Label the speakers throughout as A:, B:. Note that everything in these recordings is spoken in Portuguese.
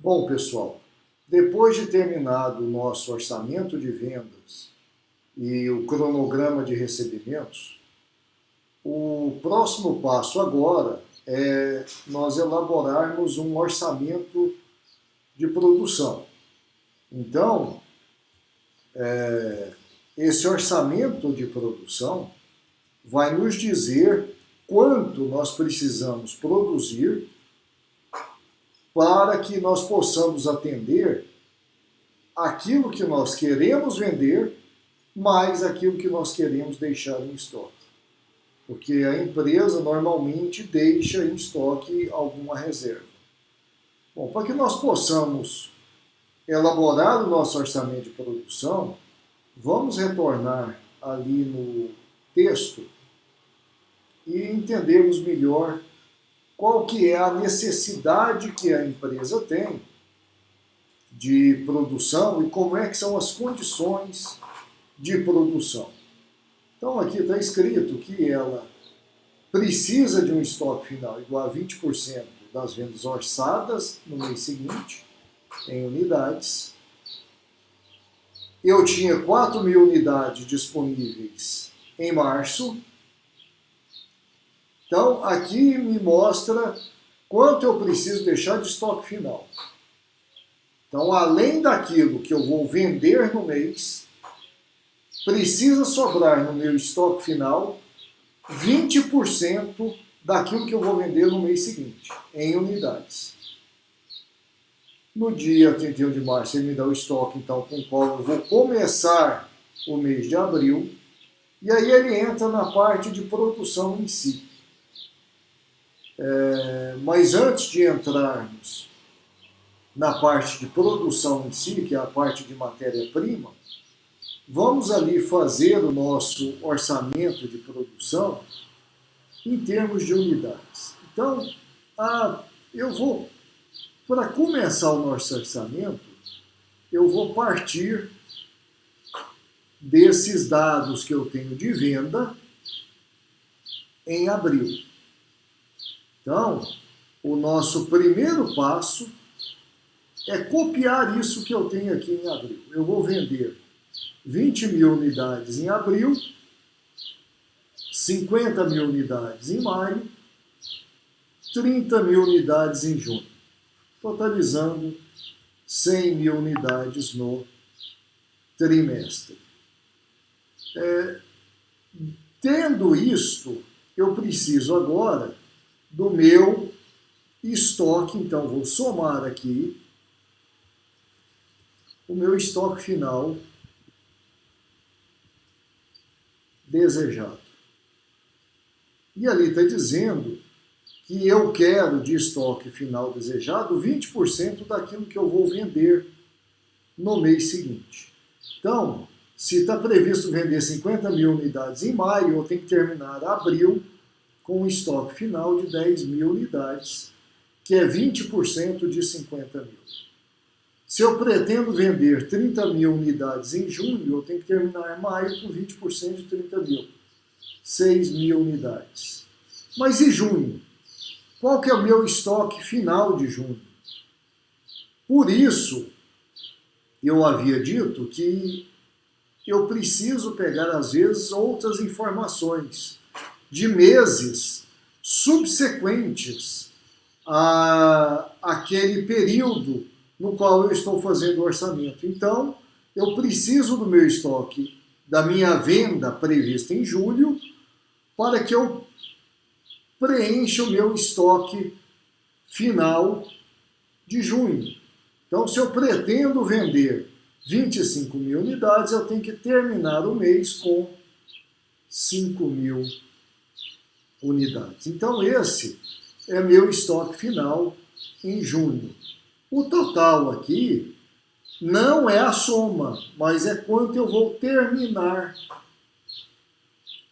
A: Bom, pessoal, depois de terminado o nosso orçamento de vendas e o cronograma de recebimentos, o próximo passo agora é nós elaborarmos um orçamento de produção. Então, esse orçamento de produção vai nos dizer quanto nós precisamos produzir para que nós possamos atender aquilo que nós queremos vender, mais aquilo que nós queremos deixar em estoque. Porque a empresa normalmente deixa em estoque alguma reserva. Bom, para que nós possamos elaborar o nosso orçamento de produção, vamos retornar ali no texto e entendermos melhor qual que é a necessidade que a empresa tem de produção e como é que são as condições de produção. Então aqui está escrito que ela precisa de um estoque final igual a 20% das vendas orçadas no mês seguinte, em unidades. Eu tinha 4.000 unidades disponíveis em março. Então, aqui me mostra quanto eu preciso deixar de estoque final. Então, além daquilo que eu vou vender no mês, precisa sobrar no meu estoque final 20% daquilo que eu vou vender no mês seguinte, em unidades. No dia 31 de março, ele me dá o estoque, então, com o qual eu vou começar o mês de abril. E aí ele entra na parte de produção em si. Mas antes de entrarmos na parte de produção em si, que é a parte de matéria-prima, vamos ali fazer o nosso orçamento de produção em termos de unidades. Então, para começar o nosso orçamento, eu vou partir desses dados que eu tenho de venda em abril. Então, o nosso primeiro passo é copiar isso que eu tenho aqui em abril. Eu vou vender 20.000 unidades em abril, 50.000 unidades em maio, 30.000 unidades em junho, totalizando 100.000 unidades no trimestre. Tendo isto, eu preciso agora do meu estoque, então vou somar aqui o meu estoque final desejado. E ali está dizendo que eu quero de estoque final desejado 20% daquilo que eu vou vender no mês seguinte. Então, se está previsto vender 50.000 unidades em maio, eu tenho que terminar abril com um estoque final de 10.000 unidades, que é 20% de 50.000. Se eu pretendo vender 30.000 unidades em junho, eu tenho que terminar maio com 20% de 30.000, 6.000 unidades. Mas e junho? Qual que é o meu estoque final de junho? Por isso, eu havia dito que eu preciso pegar, às vezes, outras informações de meses subsequentes àquele período no qual eu estou fazendo o orçamento. Então, eu preciso do meu estoque, da minha venda prevista em julho, para que eu preencha o meu estoque final de junho. Então, se eu pretendo vender 25.000 unidades, eu tenho que terminar o mês com 5.000 unidades. Então, esse é meu estoque final em junho. O total aqui não é a soma, mas é quanto eu vou terminar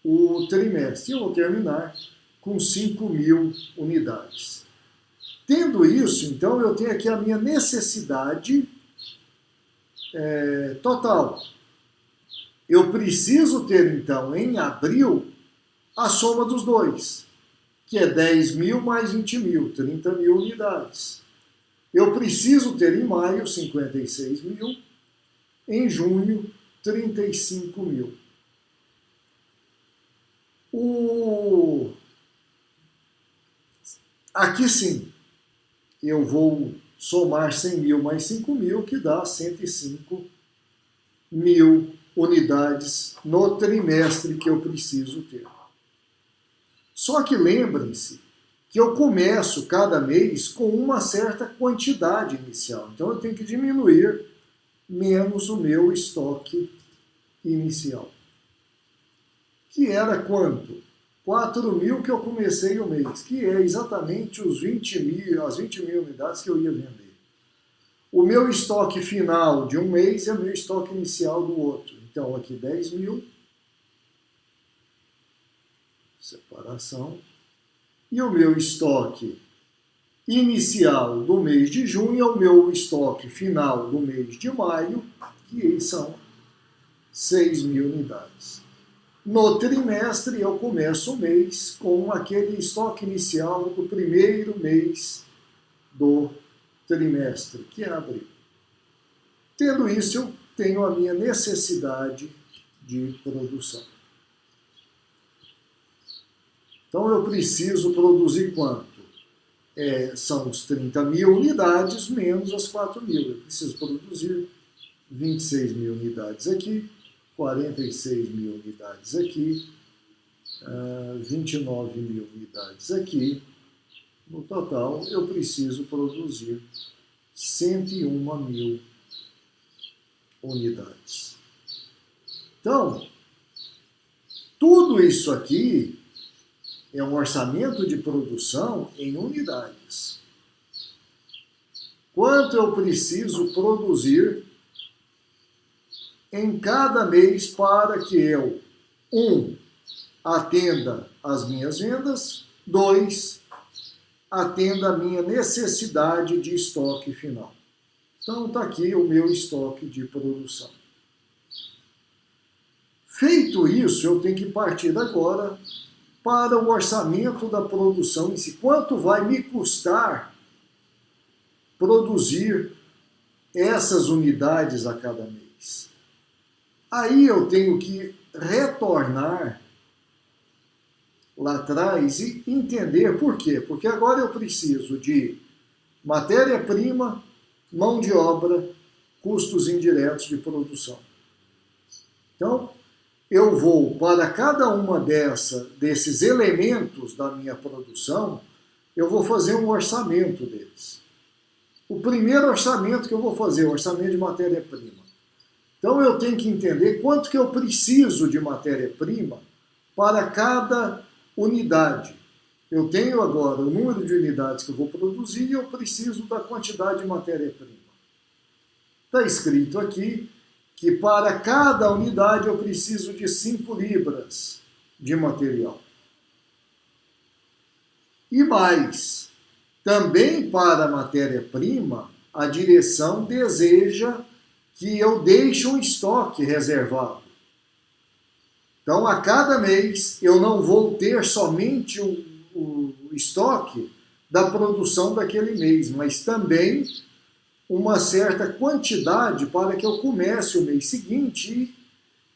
A: o trimestre. Eu vou terminar com 5.000 unidades. Tendo isso, então, eu tenho aqui a minha necessidade total. Eu preciso ter, então, em abril, a soma dos dois, que é 10.000 mais 20.000, 30.000 unidades. Eu preciso ter em maio 56 mil, em junho 35 mil. Aqui sim, eu vou somar 100 mil mais 5 mil, que dá 105 mil unidades no trimestre que eu preciso ter. Só que lembrem-se que eu começo cada mês com uma certa quantidade inicial. Então eu tenho que diminuir menos o meu estoque inicial. Que era quanto? 4 mil que eu comecei o mês, que é exatamente as 20 mil unidades que eu ia vender. O meu estoque final de um mês é o meu estoque inicial do outro. Então aqui 10 mil, separação, e o meu estoque inicial do mês de junho é o meu estoque final do mês de maio, que são 6 mil unidades. No trimestre, eu começo o mês com aquele estoque inicial do primeiro mês do trimestre, que é abril. Tendo isso, eu tenho a minha necessidade de produção. Então, eu preciso produzir quanto? São os 30 mil unidades menos as 4 mil. Eu preciso produzir 26 mil unidades aqui, 46 mil unidades aqui, 29 mil unidades aqui. No total, eu preciso produzir 101 mil unidades. Então, tudo isso aqui é um orçamento de produção em unidades. Quanto eu preciso produzir em cada mês para que eu, 1, atenda às minhas vendas, 2, atenda à minha necessidade de estoque final. Então, está aqui o meu estoque de produção. Feito isso, eu tenho que partir agora para o orçamento da produção em si. Quanto vai me custar produzir essas unidades a cada mês? Aí eu tenho que retornar lá atrás e entender por quê. Porque agora eu preciso de matéria-prima, mão de obra, custos indiretos de produção. Então, eu vou, para cada uma desses elementos da minha produção, eu vou fazer um orçamento deles. O primeiro orçamento que eu vou fazer é o orçamento de matéria-prima. Então eu tenho que entender quanto que eu preciso de matéria-prima para cada unidade. Eu tenho agora o número de unidades que eu vou produzir e eu preciso da quantidade de matéria-prima. Está escrito aqui que para cada unidade eu preciso de 5 libras de material. E mais, também para a matéria-prima, a direção deseja que eu deixe um estoque reservado. Então, a cada mês, eu não vou ter somente o estoque da produção daquele mês, mas também uma certa quantidade para que eu comece o mês seguinte e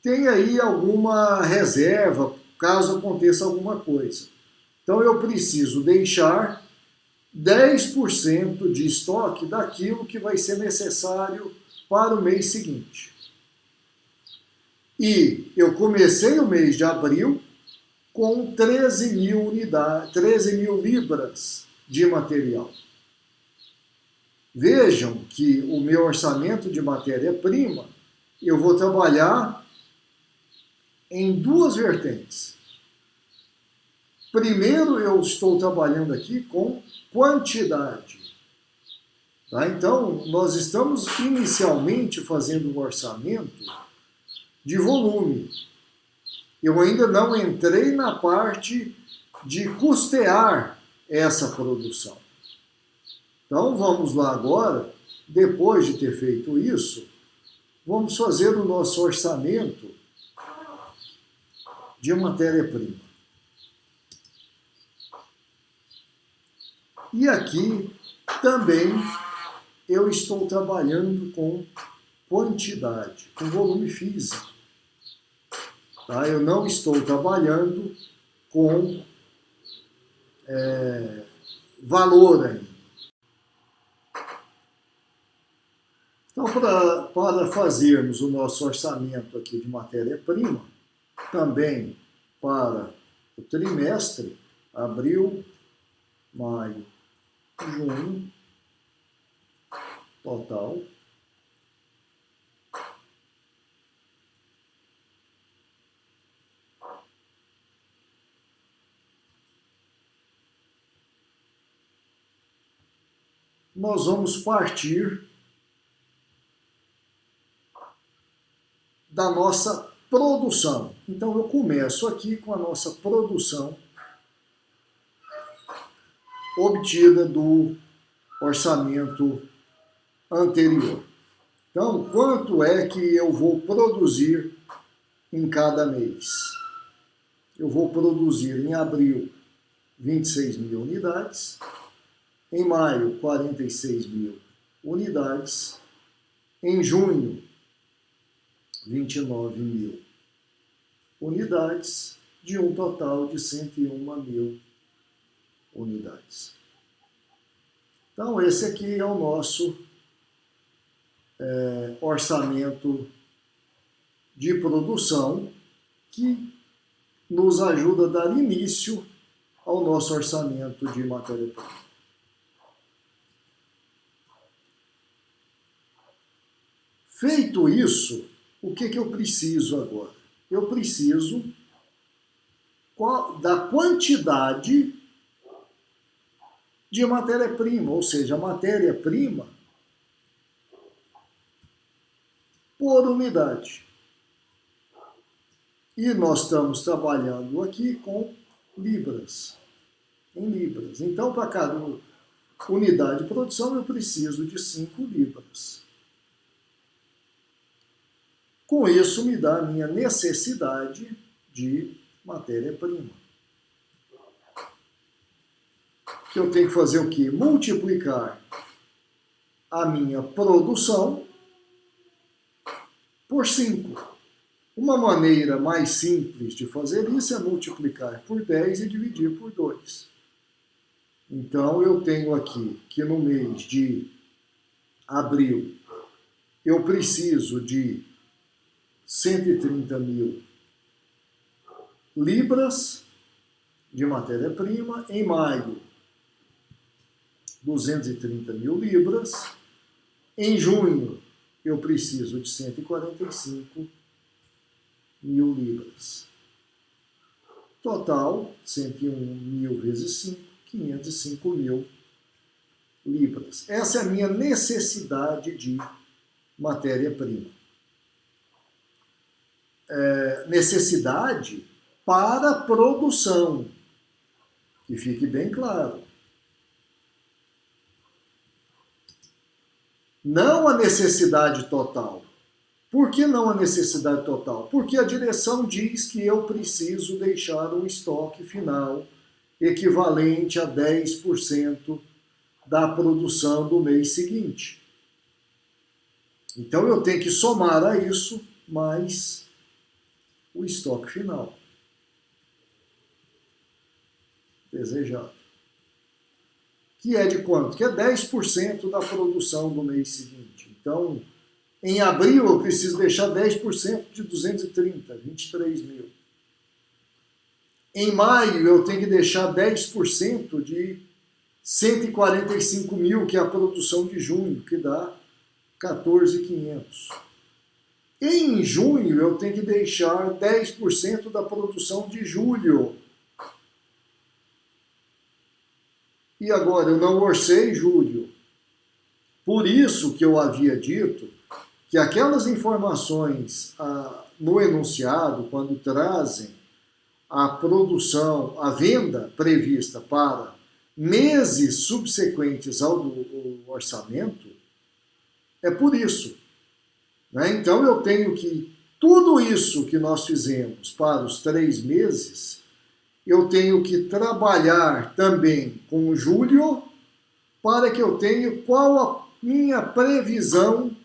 A: tenha aí alguma reserva, caso aconteça alguma coisa. Então, eu preciso deixar 10% de estoque daquilo que vai ser necessário para o mês seguinte. E eu comecei o mês de abril com 13 mil libras de material. Vejam que o meu orçamento de matéria-prima, eu vou trabalhar em duas vertentes. Primeiro, eu estou trabalhando aqui com quantidade. Tá? Então, nós estamos inicialmente fazendo um orçamento de volume. Eu ainda não entrei na parte de custear essa produção. Então, vamos lá agora, depois de ter feito isso, vamos fazer o nosso orçamento de matéria-prima. E aqui também eu estou trabalhando com quantidade, com volume físico. Tá? Eu não estou trabalhando com valor ainda. Então, para fazermos o nosso orçamento aqui de matéria-prima, também para o trimestre, abril, maio, junho, total, nós vamos partir da nossa produção. Então, eu começo aqui com a nossa produção obtida do orçamento anterior. Então, quanto é que eu vou produzir em cada mês? Eu vou produzir em abril 26 mil unidades, em maio 46 mil unidades, em junho 29 mil unidades, de um total de 101 mil unidades. Então, esse aqui é o nosso orçamento de produção que nos ajuda a dar início ao nosso orçamento de matéria-prima. Feito isso, o que eu preciso agora? Eu preciso da quantidade de matéria-prima, ou seja, a matéria-prima por unidade. E nós estamos trabalhando aqui com libras, em libras. Então, para cada unidade de produção, eu preciso de 5 libras. Com isso, me dá a minha necessidade de matéria-prima. Eu tenho que fazer o quê? Multiplicar a minha produção por 5. Uma maneira mais simples de fazer isso é multiplicar por 10 e dividir por 2. Então, eu tenho aqui que no mês de abril eu preciso de 130 mil libras de matéria-prima, em maio 230 mil libras, em junho eu preciso de 145 mil libras. Total, 101 mil vezes 5, 505 mil libras. Essa é a minha necessidade de matéria-prima. Necessidade para produção, que fique bem claro. Não a necessidade total. Por que não a necessidade total? Porque a direção diz que eu preciso deixar um estoque final equivalente a 10% da produção do mês seguinte. Então eu tenho que somar a isso mais o estoque final desejado. Que é de quanto? Que é 10% da produção do mês seguinte. Então, em abril eu preciso deixar 10% de 230, 23 mil. Em maio eu tenho que deixar 10% de 145 mil, que é a produção de junho, que dá 14.500. Em junho, eu tenho que deixar 10% da produção de julho. E agora, eu não orcei julho. Por isso que eu havia dito que aquelas informações no enunciado, quando trazem a produção, a venda prevista para meses subsequentes ao do orçamento, é por isso. Então, eu tenho que, tudo isso que nós fizemos para os 3 meses, eu tenho que trabalhar também com julho para que eu tenha qual minha previsão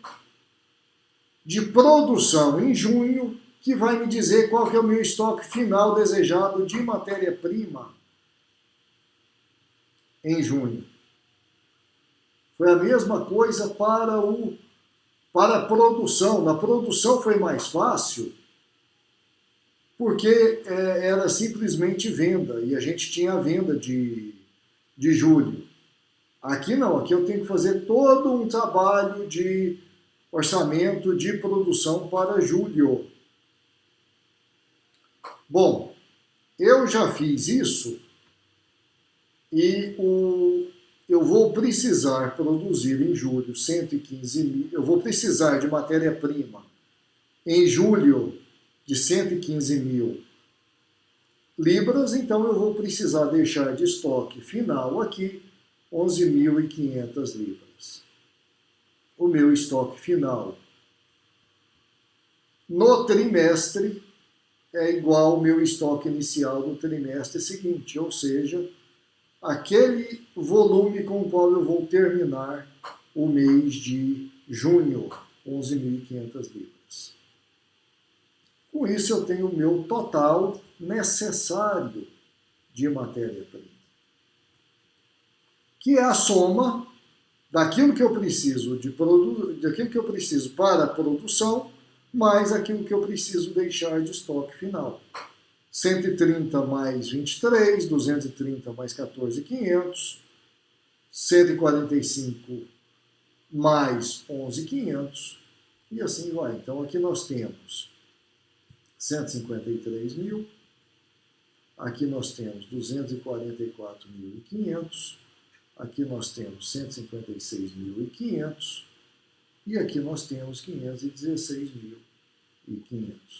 A: de produção em junho, que vai me dizer qual que é o meu estoque final desejado de matéria-prima em junho. Foi a mesma coisa para a produção. Na produção foi mais fácil, porque era simplesmente venda, e a gente tinha a venda de julho. Aqui não, aqui eu tenho que fazer todo um trabalho de orçamento de produção para julho. Bom, eu já fiz isso e eu vou precisar produzir em julho 115 mil, eu vou precisar de matéria-prima em julho de 115 mil libras, então eu vou precisar deixar de estoque final aqui 11.500 libras. O meu estoque final no trimestre é igual ao meu estoque inicial do trimestre seguinte, ou seja, aquele volume com o qual eu vou terminar o mês de junho, 11.500 libras. Com isso eu tenho o meu total necessário de matéria-prima, que é a soma daquilo que eu preciso daquilo que eu preciso para a produção, mais aquilo que eu preciso deixar de estoque final. 130 mais 23, 230 mais 14.500, 145 mais 11.500, e assim vai. Então aqui nós temos 153 mil, aqui nós temos 244.500, aqui nós temos 156.500 e aqui nós temos 516.500.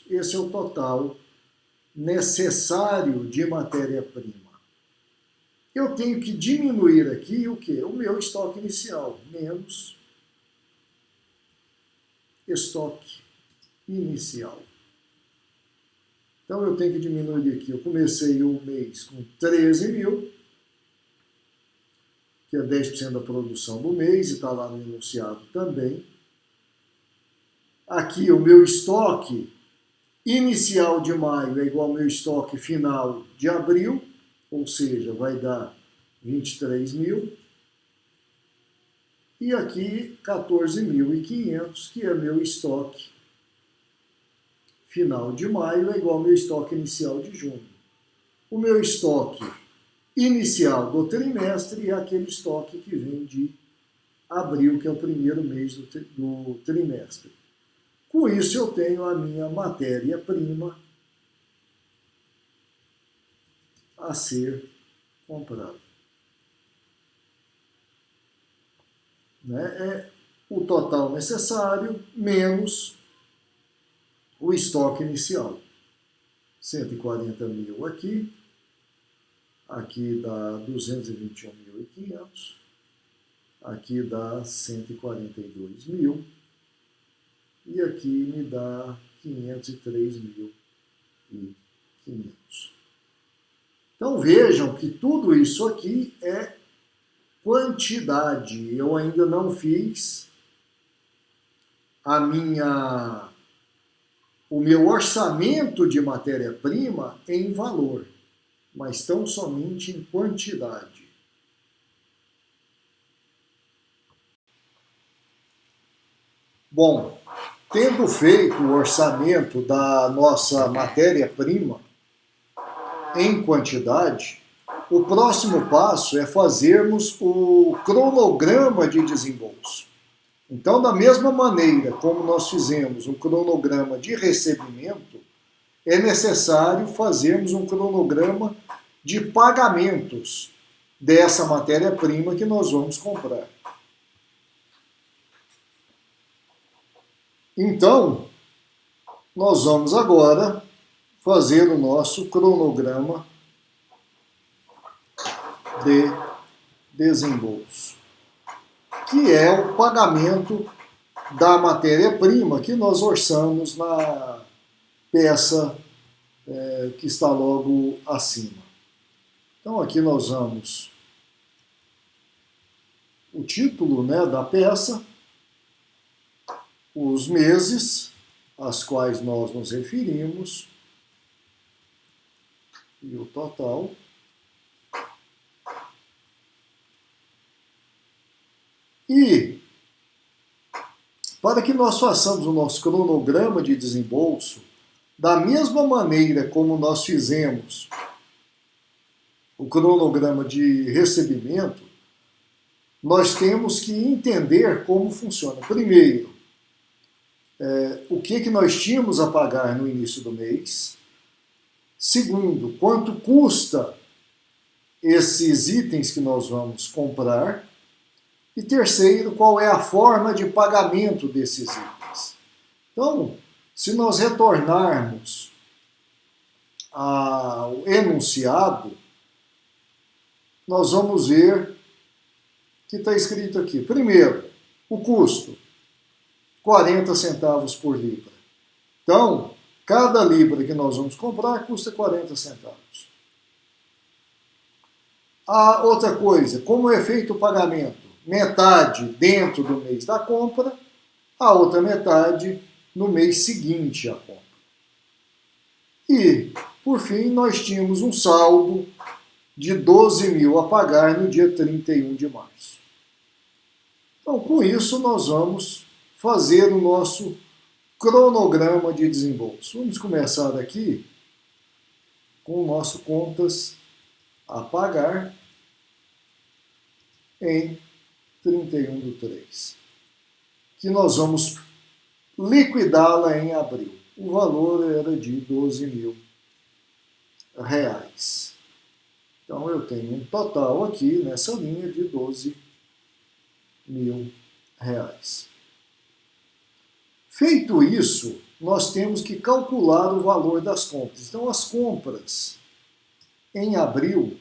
A: Esse é o total necessário de matéria-prima. Eu tenho que diminuir aqui o quê? O meu estoque inicial, menos estoque inicial. Então eu tenho que diminuir aqui. Eu comecei o mês com 13 mil, que é 10% da produção do mês, e está lá no enunciado também. Aqui o meu estoque inicial de maio é igual ao meu estoque final de abril, ou seja, vai dar 23 mil. E aqui 14.500, que é meu estoque final de maio, é igual ao meu estoque inicial de junho. O meu estoque inicial do trimestre é aquele estoque que vem de abril, que é o primeiro mês do trimestre. Com isso eu tenho a minha matéria-prima a ser comprada. É o total necessário menos o estoque inicial. 140 mil aqui dá 221.500, aqui dá 142 mil, e aqui me dá 503.500. Então vejam que tudo isso aqui é quantidade. Eu ainda não fiz o meu orçamento de matéria-prima em valor, mas tão somente em quantidade. Bom, tendo feito o orçamento da nossa matéria-prima em quantidade, o próximo passo é fazermos o cronograma de desembolso. Então, da mesma maneira como nós fizemos um cronograma de recebimento, é necessário fazermos um cronograma de pagamentos dessa matéria-prima que nós vamos comprar. Então, nós vamos agora fazer o nosso cronograma de desembolso, que é o pagamento da matéria-prima que nós orçamos na peça que está logo acima. Então aqui nós vamos o título, né, da peça, os meses aos quais nós nos referimos e o total. E, para que nós façamos o nosso cronograma de desembolso, da mesma maneira como nós fizemos o cronograma de recebimento, nós temos que entender como funciona. Primeiro, o que nós tínhamos a pagar no início do mês. Segundo, quanto custa esses itens que nós vamos comprar. E terceiro, qual é a forma de pagamento desses itens. Então, se nós retornarmos ao enunciado, nós vamos ver que está escrito aqui. Primeiro, o custo, 40 centavos por libra. Então, cada libra que nós vamos comprar custa 40 centavos. A outra coisa, como é feito o pagamento? Metade dentro do mês da compra, a outra metade no mês seguinte à compra. E, por fim, nós tínhamos um saldo de 12 mil a pagar no dia 31 de março. Então, com isso, nós vamos fazer o nosso cronograma de desembolso. Vamos começar aqui com o nosso contas a pagar em 31/3, que nós vamos liquidá-la em abril. O valor era de 12 mil reais. Então eu tenho um total aqui nessa linha de 12 mil reais. Feito isso, nós temos que calcular o valor das compras. Então as compras em abril,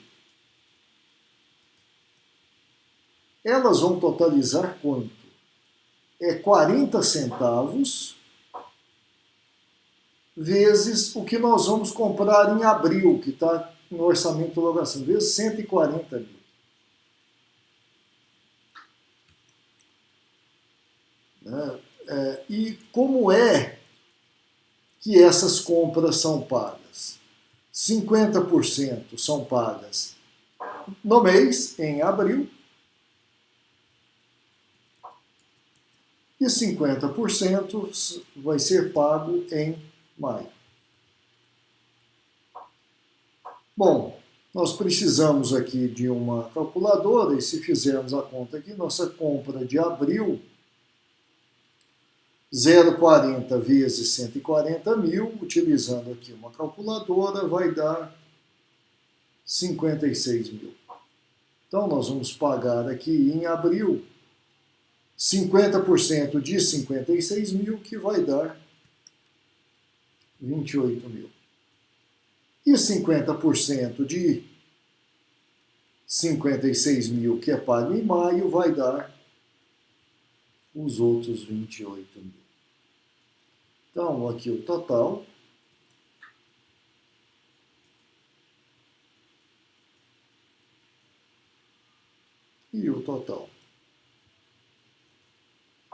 A: elas vão totalizar quanto? É 40 centavos vezes o que nós vamos comprar em abril, que está no orçamento de locação, vezes 140 mil. E como é que essas compras são pagas? 50% são pagas no mês, em abril, e 50% vai ser pago em maio. Bom, nós precisamos aqui de uma calculadora, e se fizermos a conta aqui, nossa compra de abril, 0,40 vezes 140 mil, utilizando aqui uma calculadora, vai dar 56 mil. Então, nós vamos pagar aqui em abril 50% de 56 mil, que vai dar 28 mil. E 50% de 56 mil, que é pago em maio, vai dar os outros 28 mil. Então, aqui o total. E o total.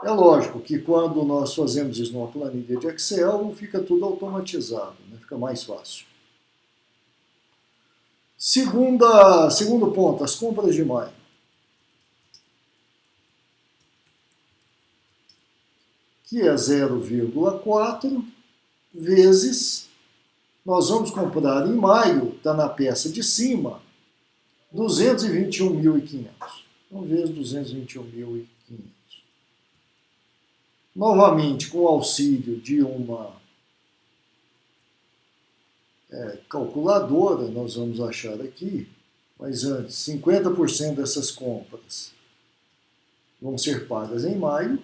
A: É lógico que quando nós fazemos isso numa planilha de Excel, fica tudo automatizado, né? Fica mais fácil. Segundo ponto, as compras de maio. Que é 0,4 vezes, nós vamos comprar em maio, está na peça de cima, 221.500. Então, vezes 221.500. Novamente, com o auxílio de uma calculadora, nós vamos achar aqui, mas antes, 50% dessas compras vão ser pagas em maio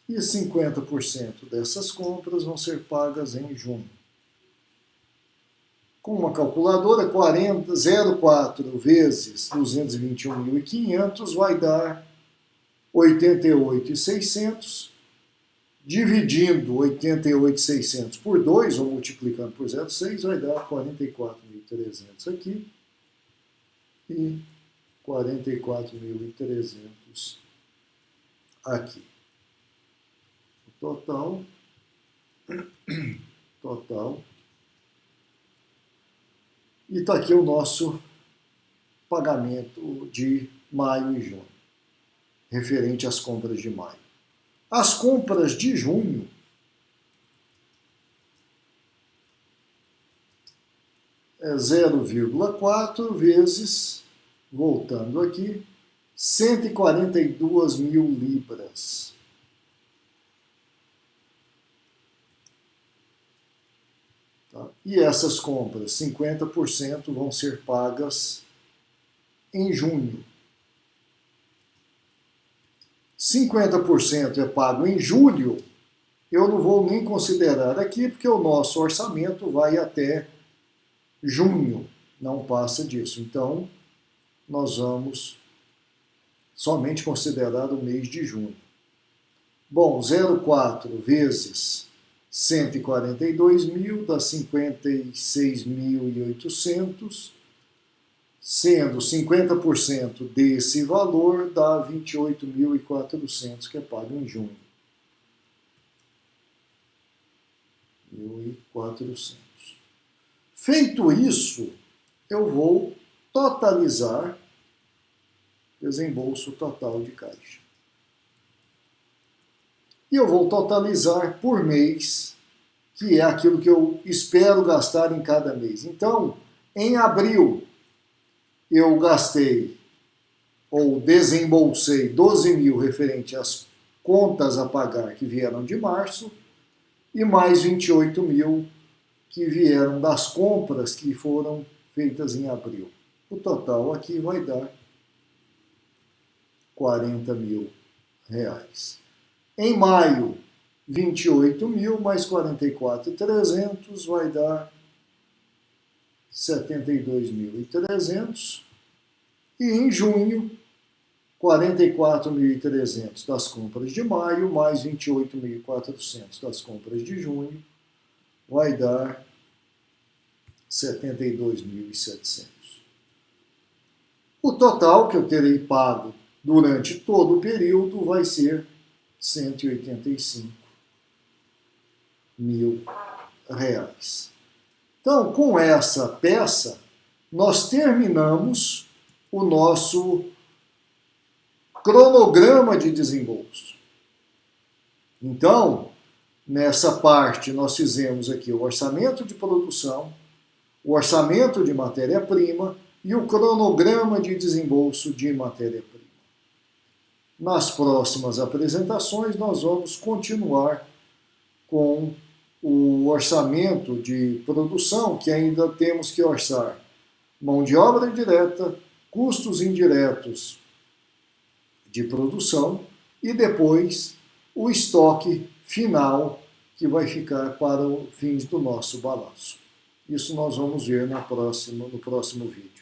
A: e 50% dessas compras vão ser pagas em junho. Com uma calculadora, 0,4 vezes 221.500 vai dar 88.600. Dividindo 88.600 por 2, ou multiplicando por 0,6, vai dar 44.300 aqui. e 44.300 aqui. O total. E está aqui o nosso pagamento de maio e junho, referente às compras de maio. As compras de junho, é 0,4 vezes, voltando aqui, 142 mil libras. Tá? E essas compras, 50% vão ser pagas em junho. 50% é pago em julho, eu não vou nem considerar aqui, porque o nosso orçamento vai até junho, não passa disso. Então, nós vamos somente considerar o mês de junho. Bom, 0,4 vezes 142 mil dá 56.800, sendo 50% desse valor dá 28.400, que é pago em junho. 1.400. Feito isso, eu vou totalizar desembolso total de caixa. E eu vou totalizar por mês, que é aquilo que eu espero gastar em cada mês. Então, em abril, eu gastei ou desembolsei 12 mil referente às contas a pagar que vieram de março e mais 28 mil que vieram das compras que foram feitas em abril. O total aqui vai dar 40 mil reais. Em maio, 28 mil mais 44.300 vai dar 72.300. E em junho, 44.300 das compras de maio mais 28.400 das compras de junho vai dar 72.700. O total que eu terei pago durante todo o período vai ser 185 mil reais. Então, com essa peça, nós terminamos o nosso cronograma de desembolso. Então, nessa parte, nós fizemos aqui o orçamento de produção, o orçamento de matéria-prima e o cronograma de desembolso de matéria-prima. Nas próximas apresentações, nós vamos continuar com o orçamento de produção, que ainda temos que orçar mão de obra direta, custos indiretos de produção e depois o estoque final que vai ficar para o fim do nosso balanço. Isso nós vamos ver no próximo vídeo.